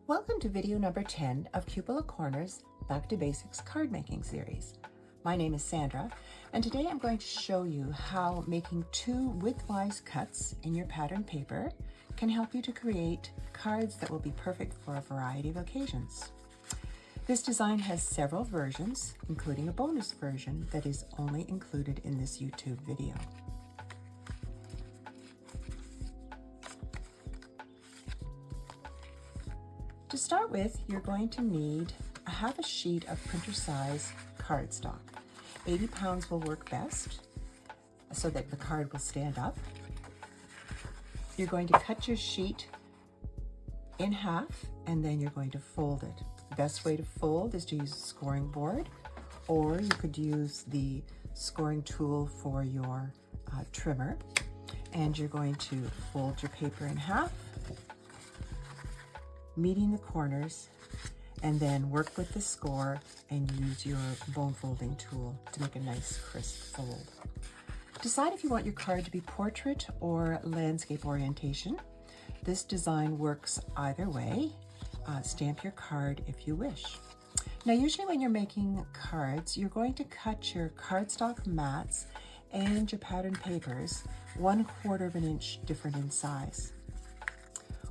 Welcome to video number 10 of Cupola Corner's Back to Basics card making series. My name is Sandra, and today I'm going to show you how making 2 widthwise cuts in your pattern paper can help you to create cards that will be perfect for a variety of occasions. This design has several versions, including a bonus version that is only included in this YouTube video. To start with, you're going to need a half a sheet of printer size cardstock. 80 pounds will work best so that the card will stand up. You're going to cut your sheet in half and then you're going to fold it. The best way to fold is to use a scoring board, or you could use the scoring tool for your trimmer. And you're going to fold your paper in half, meeting the corners, and then work with the score and use your bone folding tool to make a nice crisp fold. Decide if you want your card to be portrait or landscape orientation. This design works either way. Stamp your card if you wish. Now, usually when you're making cards, you're going to cut your cardstock mats and your pattern papers 1/4 of an inch different in size,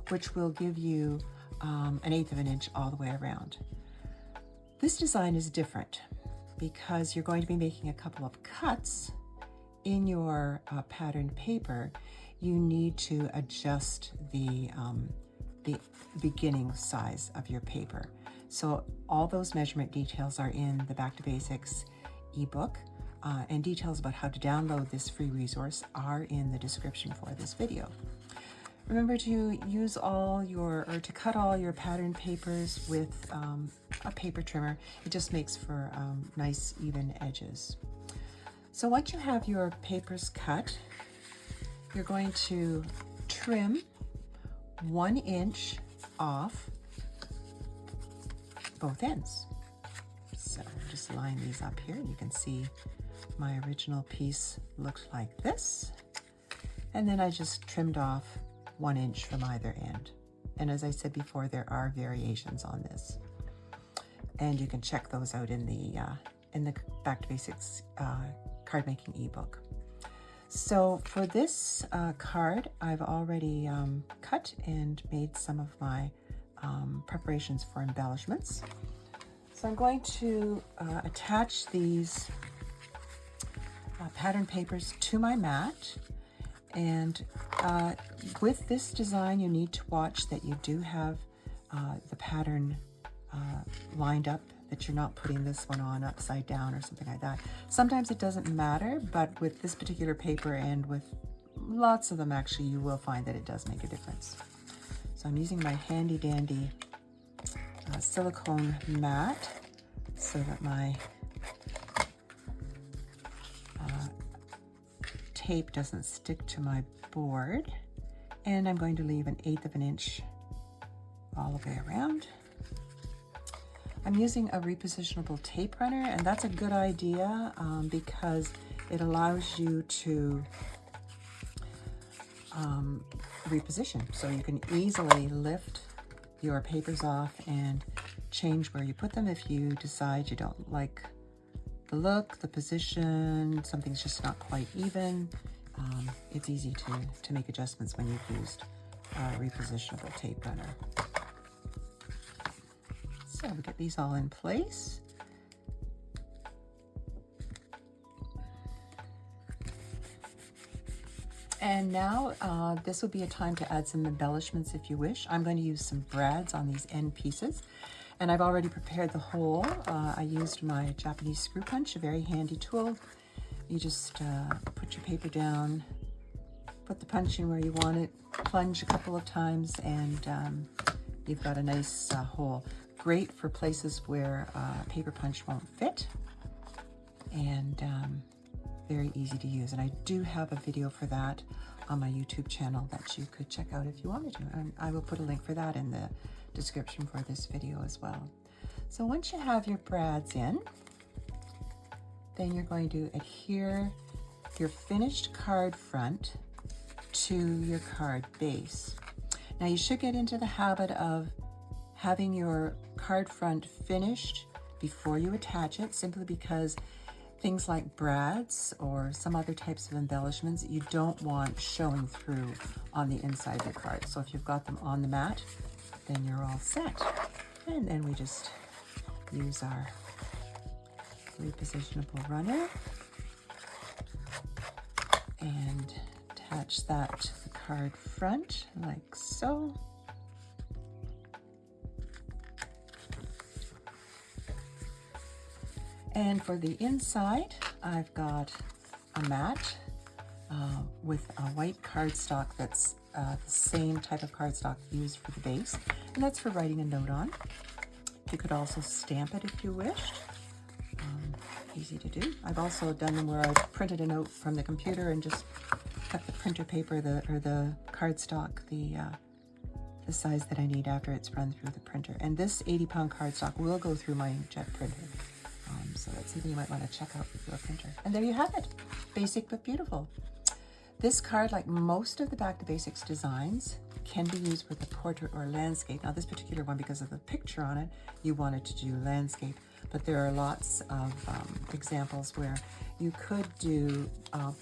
which will give you 1/8 of an inch all the way around. This design is different because you're going to be making a couple of cuts in your pattern paper. You need to adjust the beginning size of your paper. So all those measurement details are in the Back to Basics ebook, and details about how to download this free resource are in the description for this video. Remember to use to cut all your pattern papers with a paper trimmer. It just makes for nice even edges. So once you have your papers cut, you're going to trim 1 inch off both ends. So just line these up here. You can see my original piece looked like this. And then I just trimmed off 1 inch from either end. And as I said before, there are variations on this, and you can check those out in the Back to Basics card making ebook. So for this card, I've already cut and made some of my preparations for embellishments. So I'm going to attach these pattern papers to my mat. And with this design, you need to watch that you do have the pattern lined up, that you're not putting this one on upside down or something like that. Sometimes it doesn't matter, but with this particular paper and with lots of them, actually, you will find that it does make a difference. So I'm using my handy dandy silicone mat so that my tape doesn't stick to my board, and I'm going to leave 1/8 of an inch all the way around. I'm using a repositionable tape runner, and that's a good idea because it allows you to reposition, so you can easily lift your papers off and change where you put them if you decide you don't like the look, the position, something's just not quite even. It's easy to make adjustments when you've used a repositionable tape runner. So we get these all in place. And now this would be a time to add some embellishments if you wish. I'm going to use some brads on these end pieces. And I've already prepared the hole. I used my Japanese screw punch, a very handy tool. You just put your paper down, put the punch in where you want it, plunge a couple of times, and you've got a nice hole. Great for places where paper punch won't fit, and very easy to use. And I do have a video for that on my YouTube channel that you could check out if you wanted to. And I will put a link for that in the description for this video as well. So once you have your brads in, then you're going to adhere your finished card front to your card base. Now you should get into the habit of having your card front finished before you attach it, simply because things like brads or some other types of embellishments you don't want showing through on the inside of your card. So if you've got them on the mat, then you're all set. And then we just use our repositionable runner and attach that to the card front like so. And for the inside, I've got a mat with a white cardstock that's the same type of cardstock used for the base, and that's for writing a note on. You could also stamp it if you wished. Easy to do. I've also done them where I've printed a note from the computer and just cut the printer paper or the cardstock the size that I need after it's run through the printer. And this 80-pound cardstock will go through my inkjet printer. So that's something you might want to check out with your printer. And there you have it. Basic but beautiful. This card, like most of the Back to Basics designs, can be used with a portrait or landscape. Now this particular one, because of the picture on it, you wanted to do landscape, but there are lots of examples where you could do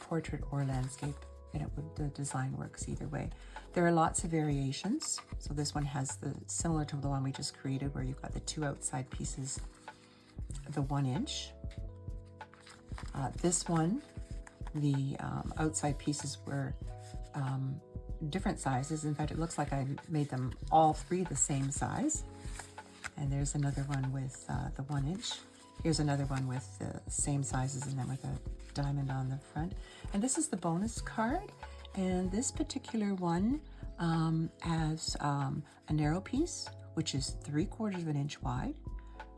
portrait or landscape, and the design works either way. There are lots of variations. So this one has similar to the one we just created, where you've got the two outside pieces, the 1 inch. This one, the outside pieces were different sizes. In fact, it looks like I made them all three the same size. And there's another one with the 1 inch. Here's another one with the same sizes and then with a diamond on the front. And this is the bonus card. And this particular one has a narrow piece, which is 3/4 inch wide.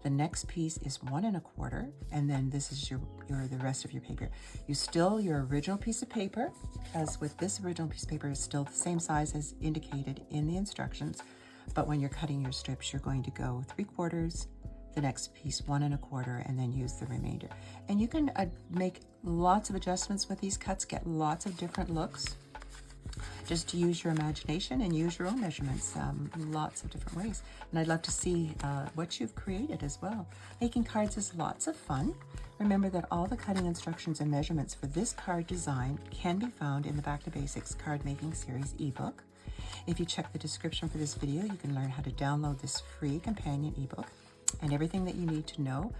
The next piece is 1 1/4, and then this is the rest of your paper. Your original piece of paper, as with this original piece of paper, is still the same size as indicated in the instructions, but when you're cutting your strips, you're going to go 3/4, the next piece 1 1/4, and then use the remainder. And you can make lots of adjustments with these cuts, get lots of different looks. Just to use your imagination and use your own measurements, lots of different ways. And I'd love to see what you've created as well. Making cards is lots of fun. Remember that all the cutting instructions and measurements for this card design can be found in the Back to Basics Card Making Series ebook. If you check the description for this video, you can learn how to download this free companion ebook, and everything that you need to know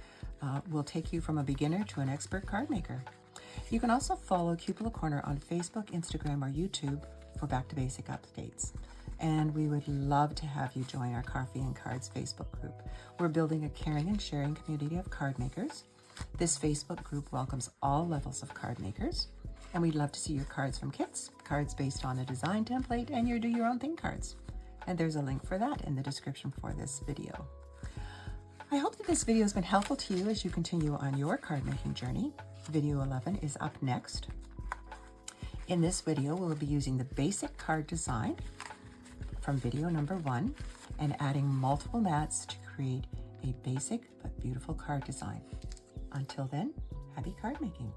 will take you from a beginner to an expert card maker. You can also follow Cupola Corner on Facebook, Instagram, or YouTube for Back to Basic updates. And we would love to have you join our Coffee and Cards Facebook group. We're building a caring and sharing community of card makers. This Facebook group welcomes all levels of card makers, and we'd love to see your cards from kits, cards based on a design template, and your do your own thing cards. And there's a link for that in the description for this video. I hope that this video has been helpful to you as you continue on your card making journey. Video 11 is up next. In this video, we'll be using the basic card design from video number 1 and adding multiple mats to create a basic but beautiful card design. Until then, happy card making.